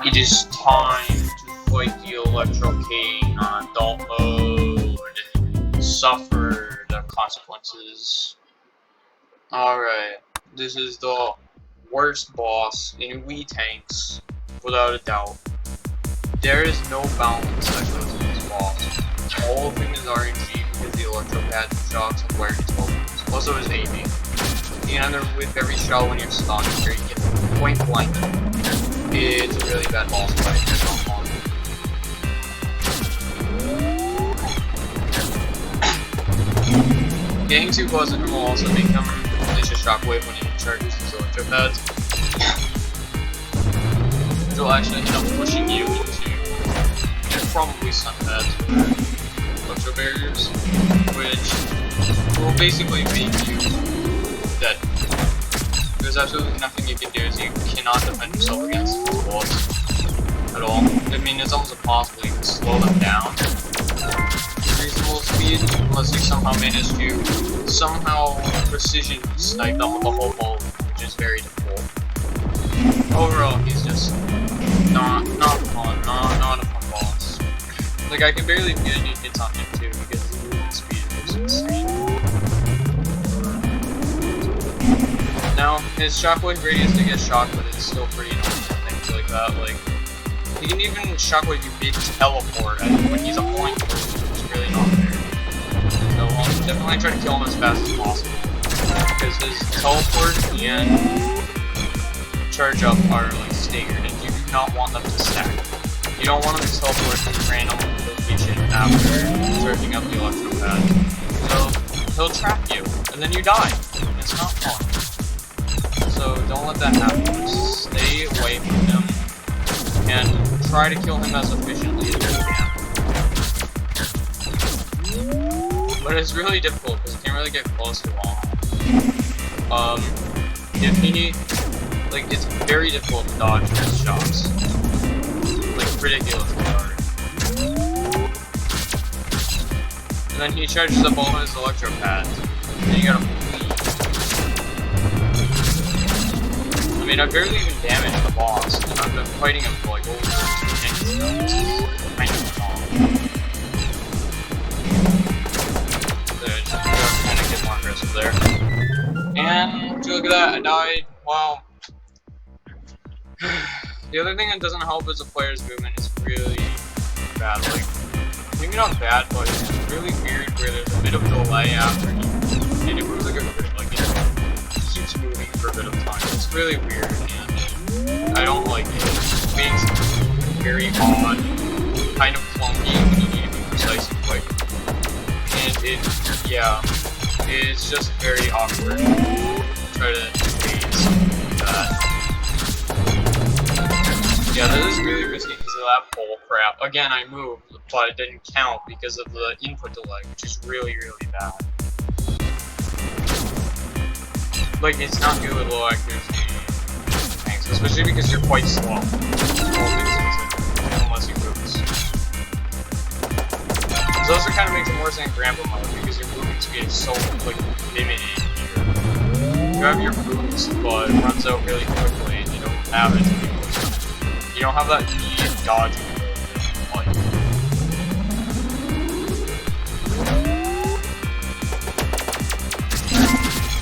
It is time to fight the Electro King on adult mode and suffer the consequences. Alright, this is the worst boss in Wii Tanks, without a doubt. There is no balance that goes in this boss. All of it is RNG because the Electro pad shocks and where it's focused. Also is aiming. And with every shot when you're stunned, you get point blank. It's a really bad boss fight. It's not fun. Getting too close to him will also make him unleash a shockwave when he charges his electro pads. Which will actually end up pushing you into probably sun pads with electro barriers, which will basically make you dead. There's absolutely nothing you can do, as you cannot defend yourself against these bullets at all. I mean, it's almost impossible. You can slow them down at reasonable speed, unless you somehow manage to precision snipe them with a whole bullet, which is very difficult. Overall, he's just not fun, not a fun boss. Like, I can barely get any hits on him too, because his movement speed is insane. Now, his shockwave radius to get shocked, but it's still pretty annoying and things like that. Like, he can even shockwave you mid-teleport when he's a point move, which is really not fair. So, definitely try to kill him as fast as possible, because his teleport and charge up are, like, staggered, and you do not want them to stack. You don't want him to teleport to a random location after charging up the electro pad. So, he'll trap you, and then you die. It's not fun. So don't let that happen. Just stay away from him and try to kill him as efficiently as you can. But it's really difficult because you can't really get close to him. If you need, like, it's very difficult to dodge his shots. Like, ridiculously hard. And then he charges up all his electro pads. And you gotta I mean, I've barely even damaged the boss, and I've been fighting him for like over 2 minutes now, which is kind of long. So just kind of get more aggressive there. And, look at that, I died. Wow. The other thing that doesn't help is the player's movement is really bad. Like, maybe not bad, but it's really weird where there's a bit of delay after you, and it moves like a keeps moving for a bit of time. It's really weird, and I don't like it. It makes it very odd, kind of clunky when you need to be precise and quick. And it's just very awkward to try to phase that. Yeah, that is really risky because of that bull crap. Again, I moved, but it didn't count because of the input delay, which is really, really bad. Like, it's not good with low accuracy tanks, especially because you're quite slow. Unless you boost. This also kind of makes it worse in grandpa mode because your movement speed is so, like, limited here. You have your boost, but it runs out really quickly and you don't have it. You don't have that need of dodging.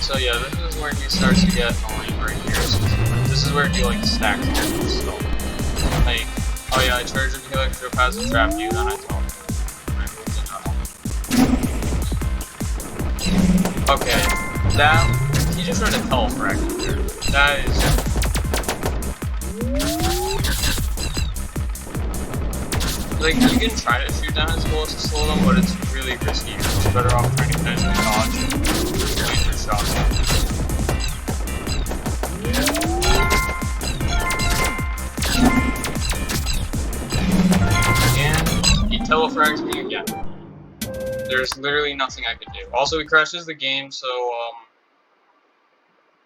So yeah, this is where he starts to get annoying right here. So this is where he like stacks on so like, oh yeah, I charged the electro pads to trap you, then I told him. Okay, that he just tried to teleport there. That is like, you can try to shoot down his bullets to slow them, but it's really risky. You're much better off trying to potentially dodge laser shots. And he telefrags me again. There's literally nothing I can do. Also, he crashes the game, so,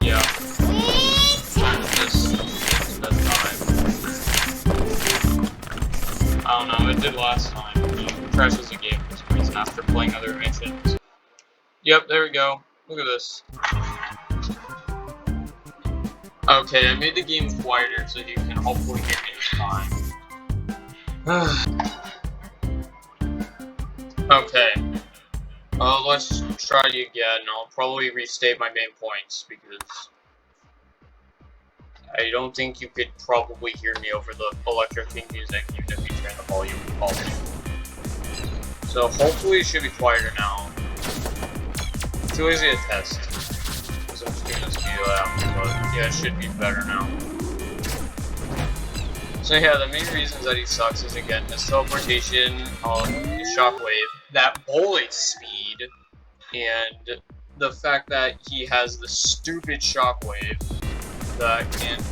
yeah. I don't know, it did last time. It crashes the game for some reason after playing other missions. Yep, there we go. Look at this. Okay, I made the game quieter so you can hopefully hear me. Fine. Okay. Let's try again. I'll probably restate my main points because I don't think you could probably hear me over the Electro King music even if you turn the volume all the way. So hopefully it should be quieter now. Too lazy to test. So I'm just doing this video after, but yeah, it should be better now. So yeah, the main reasons that he sucks is again his teleportation, his shockwave, that bullet speed, and the fact that he has the stupid shockwave that can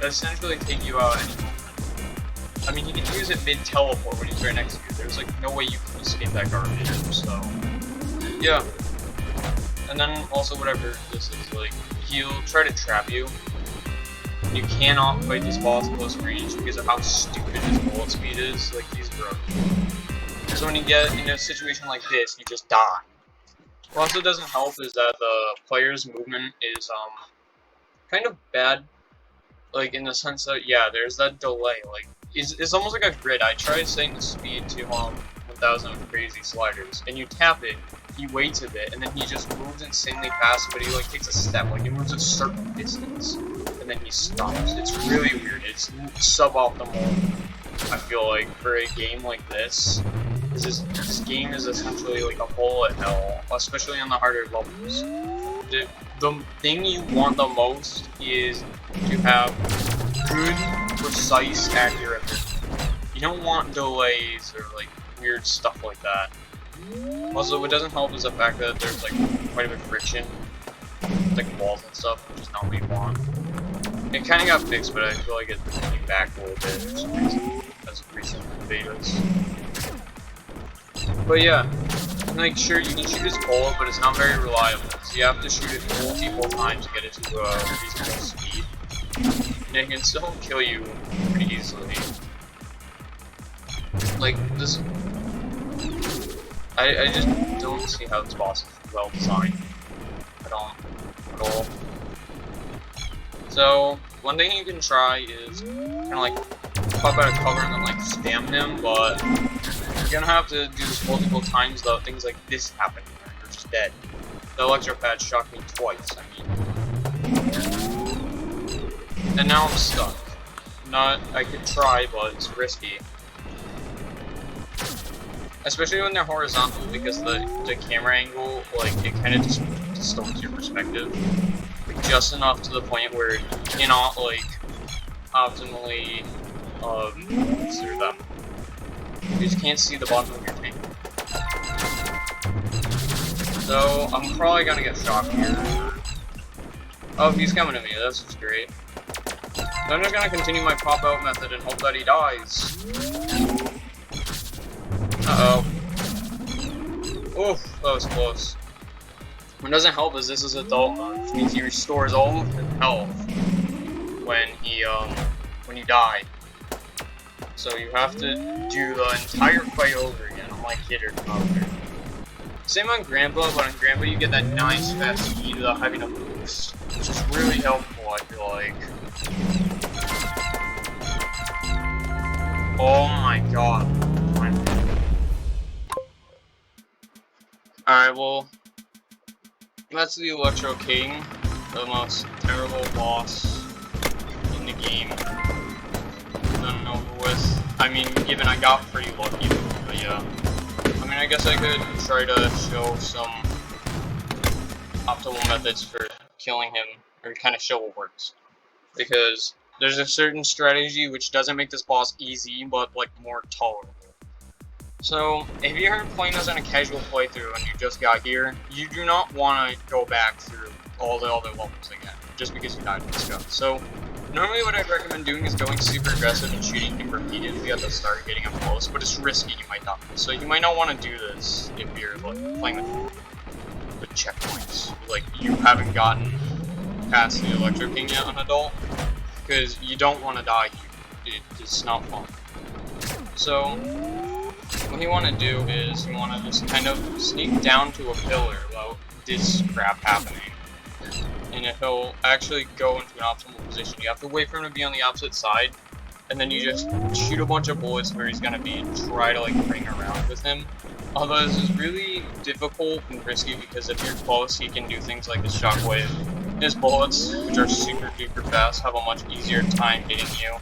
essentially take you out any moment. I mean, he can use it mid-teleport when he's right next to you. There's like no way you can escape that garbage, so yeah. And then also whatever this is, like, he'll try to trap you. You cannot fight this boss close range because of how stupid his bullet speed is. Like, he's broken. So when you get in a situation like this, you just die. What also doesn't help is that the player's movement is kind of bad. Like, in the sense that, yeah, there's that delay. Like, it's almost like a grid. I tried setting the speed to 1000 crazy sliders, and you tap it, he waits a bit, and then he just moves insanely fast, but he like takes a step, like he moves a certain distance, and then he stops. It's really weird. It's suboptimal, I feel like, for a game like this. This game is essentially like a hole in hell, especially on the harder levels. The thing you want the most is to have good, precise, accurate movement. You don't want delays or like weird stuff like that. Also, what doesn't help is the fact that there's like quite a bit of friction, like walls and stuff, which is not what you want. It kind of got fixed, but I feel like it came back a little bit for some reason as of recent betas. But yeah, like sure you can shoot his bullet, but it's not very reliable. So you have to shoot it multiple times to get it to a reasonable speed, and it can still kill you pretty easily. Like this, I just don't see how this boss is well designed at all. So one thing you can try is kind of like pop out of cover and then like spam him, but you're gonna have to do this multiple times though. Things like this happen, and you're just dead. The electro pad shocked me twice. I mean, and now I'm stuck. I could try, but it's risky. Especially when they're horizontal, because the camera angle, like, it kind of just distorts your perspective. Like, just enough to the point where you cannot, like, optimally, through them. You just can't see the bottom of your tank. So, I'm probably gonna get shocked here. Oh, he's coming to me, that's just great. So I'm just gonna continue my pop-out method and hope that he dies. Uh-oh. Oof, that was close. What doesn't help is this is adult mode, which means he restores all of his health when you die. So you have to do the entire fight over again, unlike Kid or Mother. Same on Grandpa, but on Grandpa you get that nice fast speed without having a boost, which is really helpful, I feel like. Oh my god. Alright, well, that's the Electro King, the most terrible boss in the game. Done over with. I mean, given I got pretty lucky, but yeah. I mean, I guess I could try to show some optimal methods for killing him, or kind of show what works. Because there's a certain strategy which doesn't make this boss easy, but like more tolerable. So, if you're playing this on a casual playthrough and you just got here, you do not want to go back through all the other levels again, just because you died in this gun. So, normally what I'd recommend doing is going super aggressive and shooting him repeatedly at the start, getting him close, but it's risky, you might not. So you might not want to do this if you're like, playing with checkpoints. Like, you haven't gotten past the Electro King yet on adult, because you don't want to die here. It's not fun. So, what you want to do is you want to just kind of sneak down to a pillar without this crap happening. And if he'll actually go into an optimal position, you have to wait for him to be on the opposite side, and then you just shoot a bunch of bullets where he's gonna be and try to like ring around with him. Although this is really difficult and risky because if you're close, he can do things like his shockwave. His bullets, which are super duper fast, have a much easier time hitting you.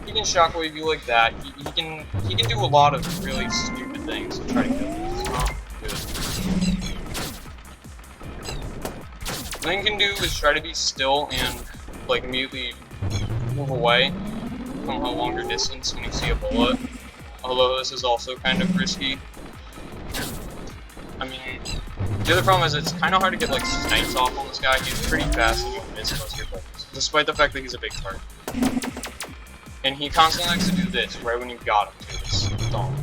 He can shockwave you like that. He can do a lot of really stupid things to try to kill you. It's not good. What thing you can do is try to be still and like immediately move away from a longer distance when you see a bullet. Although this is also kind of risky. I mean, the other problem is it's kind of hard to get like snipes off on this guy. He's pretty fast and you'll miss most of your bullets, despite the fact that he's a big target. And he constantly likes to do this right when you got him to. It's dumb.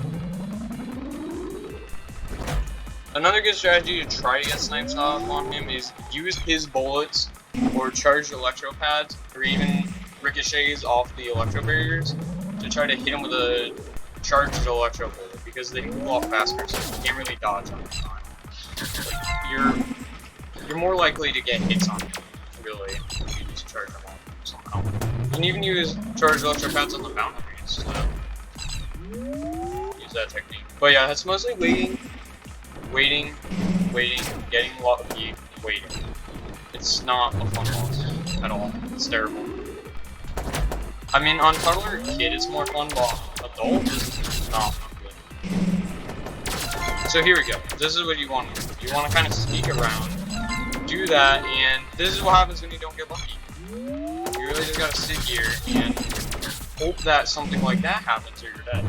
Another good strategy to try to get snipes off on him is use his bullets or charged electro pads or even ricochets off the electro barriers to try to hit him with a charged electro bullet because they move off faster, so you can't really dodge on the time. Like, you're more likely to get hits on him, really, if you just charge them off somehow. You can even use charged electro pads on the boundaries to use that technique. But yeah, it's mostly waiting, getting lucky, waiting. It's not a fun boss at all. It's terrible. I mean, on toddler kid it's more fun, but adult is not good. So here we go. This is what you want to do. You want to kind of sneak around, do that, and this is what happens when you don't get lucky. You really just gotta sit here and hope that something like that happens or you're dead.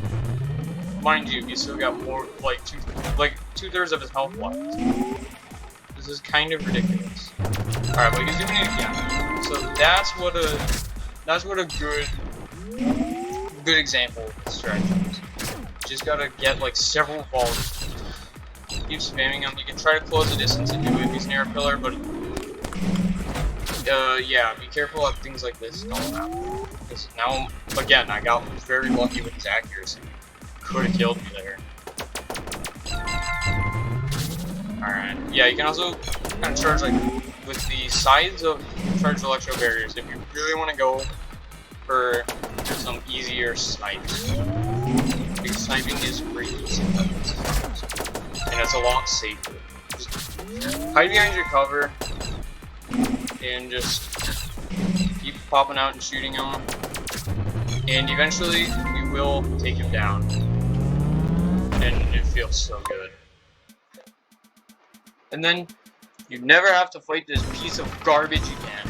Mind you, he still got more, like two-thirds of his health left. This is kind of ridiculous. Alright, but he's doing it again. So that's what a good example of the strategy is. Just gotta get like several volleys. Keep spamming him. You can try to close the distance and do it if he's near a pillar, but yeah, be careful of things like this don't happen. Because now, again, I got very lucky with his accuracy. Could have killed me there. Alright. Yeah, you can also kind of charge like with the sides of charged electro barriers if you really want to go for some easier snipes. Because sniping is pretty easy. And it's a lot safer. Just hide behind your cover and just keep popping out and shooting him. And eventually we will take him down. And it feels so good. And then you never have to fight this piece of garbage again.